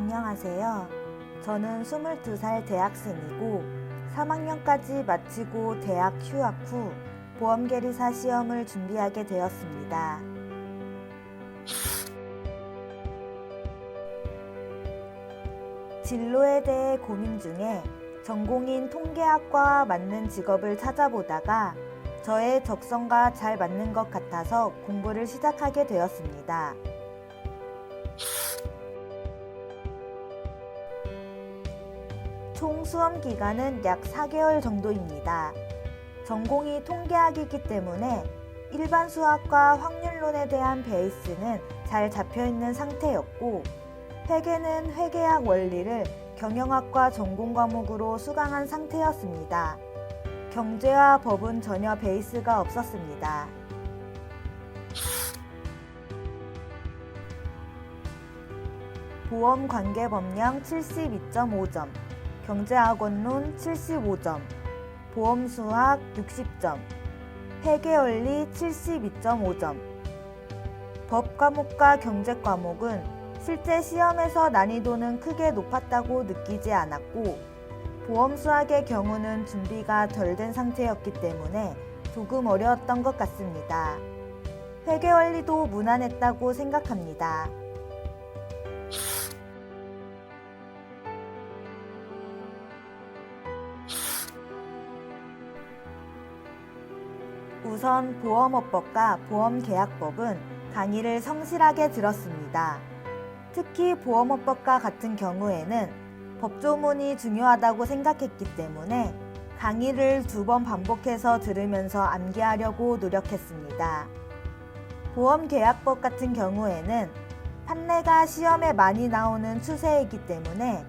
안녕하세요. 저는 22살 대학생이고 3학년까지 마치고 대학 휴학 후 보험계리사 시험을 준비하게 되었습니다. 진로에 대해 고민 중에 전공인 통계학과와 맞는 직업을 찾아보다가 저의 적성과 잘 맞는 것 같아서 공부를 시작하게 되었습니다. 총 수험 기간은 약 4개월 정도입니다. 전공이 통계학이기 때문에 일반 수학과 확률론에 대한 베이스는 잘 잡혀있는 상태였고, 회계는 회계학 원리를 경영학과 전공 과목으로 수강한 상태였습니다. 경제와 법은 전혀 베이스가 없었습니다. 보험 관계법령 72.5점, 경제학원론 75점, 보험수학 60점, 회계원리 72.5점. 법 과목과 경제 과목은 실제 시험에서 난이도는 크게 높았다고 느끼지 않았고, 보험수학의 경우는 준비가 덜 된 상태였기 때문에 조금 어려웠던 것 같습니다. 회계원리도 무난했다고 생각합니다. 우선 보험업법과 보험계약법은 강의를 성실하게 들었습니다. 특히 보험업법과 같은 경우에는 법조문이 중요하다고 생각했기 때문에 강의를 2번 반복해서 들으면서 암기하려고 노력했습니다. 보험계약법 같은 경우에는 판례가 시험에 많이 나오는 추세이기 때문에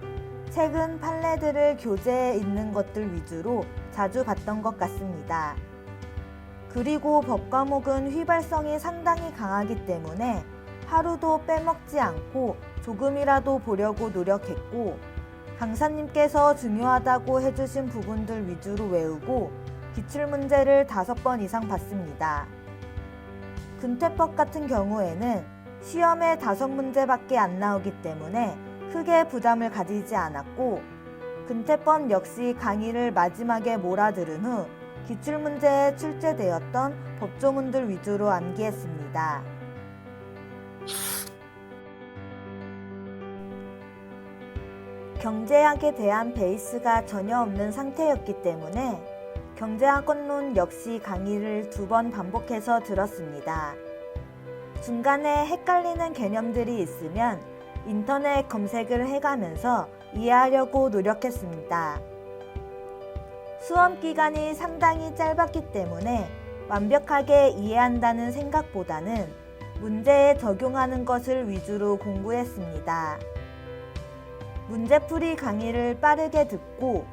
최근 판례들을 교재에 있는 것들 위주로 자주 봤던 것 같습니다. 그리고 법 과목은 휘발성이 상당히 강하기 때문에 하루도 빼먹지 않고 조금이라도 보려고 노력했고, 강사님께서 중요하다고 해주신 부분들 위주로 외우고 기출문제를 5번 이상 봤습니다. 근태법 같은 경우에는 시험에 5문제밖에 안 나오기 때문에 크게 부담을 가지지 않았고, 근태법 역시 강의를 마지막에 몰아들은 후 기출문제에 출제되었던 법조문들 위주로 암기했습니다. 경제학에 대한 베이스가 전혀 없는 상태였기 때문에 경제학원론 역시 강의를 2번 반복해서 들었습니다. 중간에 헷갈리는 개념들이 있으면 인터넷 검색을 해가면서 이해하려고 노력했습니다. 수험 기간이 상당히 짧았기 때문에 완벽하게 이해한다는 생각보다는 문제에 적용하는 것을 위주로 공부했습니다. 문제풀이 강의를 빠르게 듣고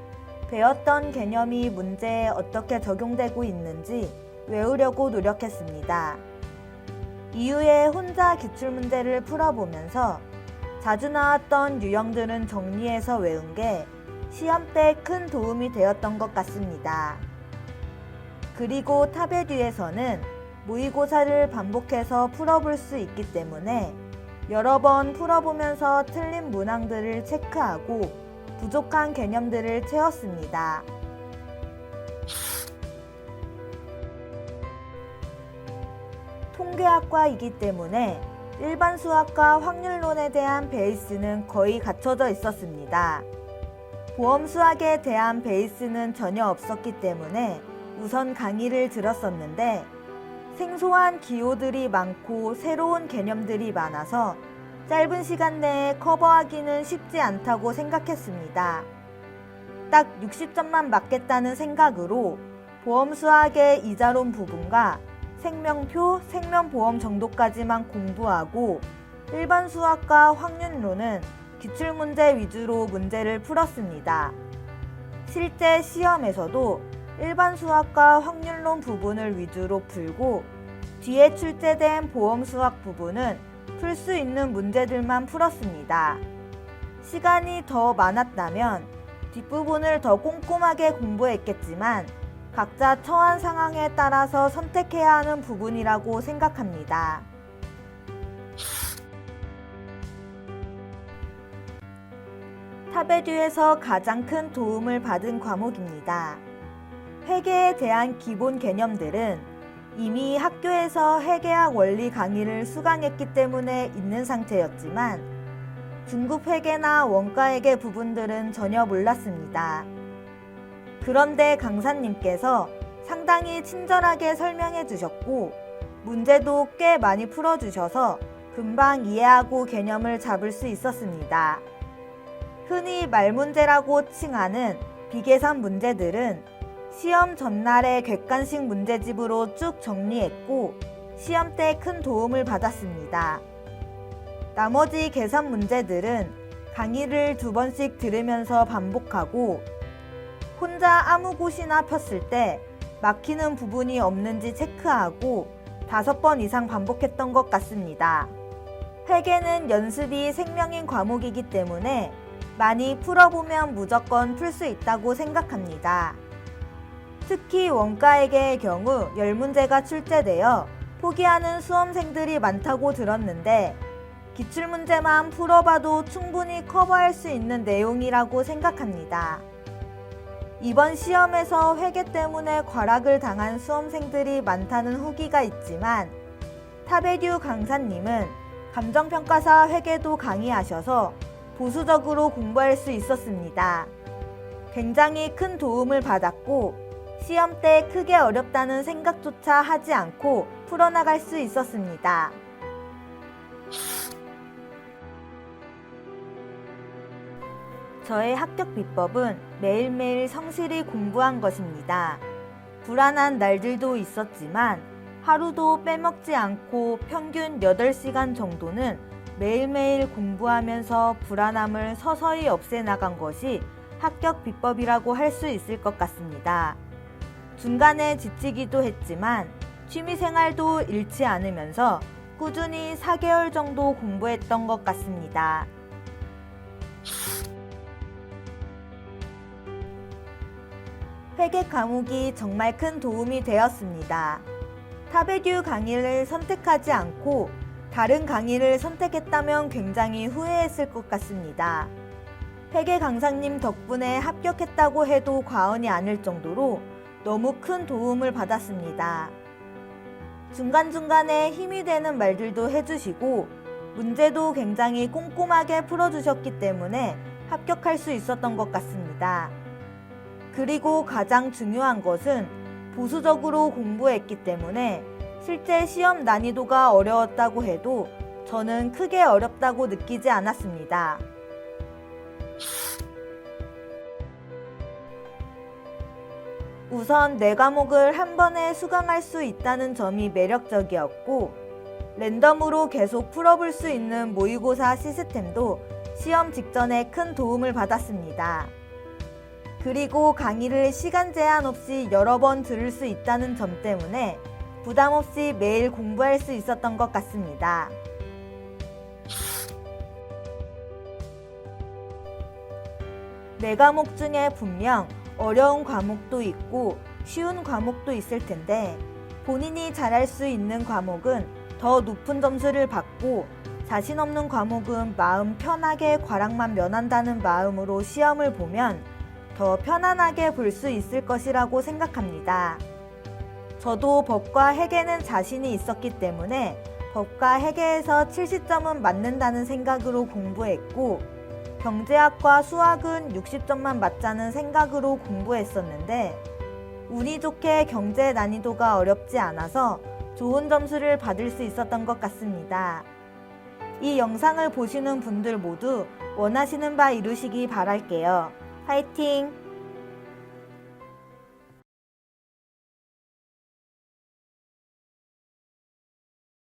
배웠던 개념이 문제에 어떻게 적용되고 있는지 외우려고 노력했습니다. 이후에 혼자 기출문제를 풀어보면서 자주 나왔던 유형들은 정리해서 외운 게 시험 때 큰 도움이 되었던 것 같습니다. 그리고 타베류에서는 모의고사를 반복해서 풀어볼 수 있기 때문에 여러 번 풀어보면서 틀린 문항들을 체크하고 부족한 개념들을 채웠습니다. 통계학과이기 때문에 일반 수학과 확률론에 대한 베이스는 거의 갖춰져 있었습니다. 보험 수학에 대한 베이스는 전혀 없었기 때문에 우선 강의를 들었었는데, 생소한 기호들이 많고 새로운 개념들이 많아서 짧은 시간 내에 커버하기는 쉽지 않다고 생각했습니다. 딱 60점만 맞겠다는 생각으로 보험 수학의 이자론 부분과 생명표, 생명보험 정도까지만 공부하고 일반 수학과 확률론은 기출문제 위주로 문제를 풀었습니다. 실제 시험에서도 일반 수학과 확률론 부분을 위주로 풀고 뒤에 출제된 보험 수학 부분은 풀 수 있는 문제들만 풀었습니다. 시간이 더 많았다면 뒷부분을 더 꼼꼼하게 공부했겠지만 각자 처한 상황에 따라서 선택해야 하는 부분이라고 생각합니다. 타베듀에서 가장 큰 도움을 받은 과목입니다. 회계에 대한 기본 개념들은 이미 학교에서 회계학 원리 강의를 수강했기 때문에 있는 상태였지만 중급 회계나 원가회계 부분들은 전혀 몰랐습니다. 그런데 강사님께서 상당히 친절하게 설명해 주셨고 문제도 꽤 많이 풀어주셔서 금방 이해하고 개념을 잡을 수 있었습니다. 흔히 말문제라고 칭하는 비계산 문제들은 시험 전날의 객관식 문제집으로 쭉 정리했고 시험 때 큰 도움을 받았습니다. 나머지 계산 문제들은 강의를 2번씩 들으면서 반복하고 혼자 아무 곳이나 폈을 때 막히는 부분이 없는지 체크하고 5번 이상 반복했던 것 같습니다. 회계는 연습이 생명인 과목이기 때문에 많이 풀어보면 무조건 풀 수 있다고 생각합니다. 특히 원가회계의 경우 10문제가 출제되어 포기하는 수험생들이 많다고 들었는데 기출문제만 풀어봐도 충분히 커버할 수 있는 내용이라고 생각합니다. 이번 시험에서 회계 때문에 과락을 당한 수험생들이 많다는 후기가 있지만 타베듀 강사님은 감정평가사 회계도 강의하셔서 보수적으로 공부할 수 있었습니다. 굉장히 큰 도움을 받았고 시험 때 크게 어렵다는 생각조차 하지 않고 풀어나갈 수 있었습니다. 저의 합격 비법은 매일매일 성실히 공부한 것입니다. 불안한 날들도 있었지만 하루도 빼먹지 않고 평균 8시간 정도는 매일매일 공부하면서 불안함을 서서히 없애나간 것이 합격 비법이라고 할 수 있을 것 같습니다. 중간에 지치기도 했지만 취미생활도 잃지 않으면서 꾸준히 4개월 정도 공부했던 것 같습니다. 회계 과목이 정말 큰 도움이 되었습니다. 타베듀 강의를 선택하지 않고 다른 강의를 선택했다면 굉장히 후회했을 것 같습니다. 회계 강사님 덕분에 합격했다고 해도 과언이 아닐 정도로 너무 큰 도움을 받았습니다. 중간중간에 힘이 되는 말들도 해주시고 문제도 굉장히 꼼꼼하게 풀어주셨기 때문에 합격할 수 있었던 것 같습니다. 그리고 가장 중요한 것은 보수적으로 공부했기 때문에 실제 시험 난이도가 어려웠다고 해도 저는 크게 어렵다고 느끼지 않았습니다. 우선 4과목을 한 번에 수강할 수 있다는 점이 매력적이었고 랜덤으로 계속 풀어볼 수 있는 모의고사 시스템도 시험 직전에 큰 도움을 받았습니다. 그리고 강의를 시간 제한 없이 여러 번 들을 수 있다는 점 때문에 부담 없이 매일 공부할 수 있었던 것 같습니다. 네 과목 중에 분명 어려운 과목도 있고 쉬운 과목도 있을 텐데 본인이 잘할 수 있는 과목은 더 높은 점수를 받고 자신 없는 과목은 마음 편하게 과락만 면한다는 마음으로 시험을 보면 더 편안하게 볼 수 있을 것이라고 생각합니다. 저도 법과 회계는 자신이 있었기 때문에 법과 회계에서 70점은 맞는다는 생각으로 공부했고 경제학과 수학은 60점만 맞자는 생각으로 공부했었는데 운이 좋게 경제 난이도가 어렵지 않아서 좋은 점수를 받을 수 있었던 것 같습니다. 이 영상을 보시는 분들 모두 원하시는 바 이루시기 바랄게요. 화이팅!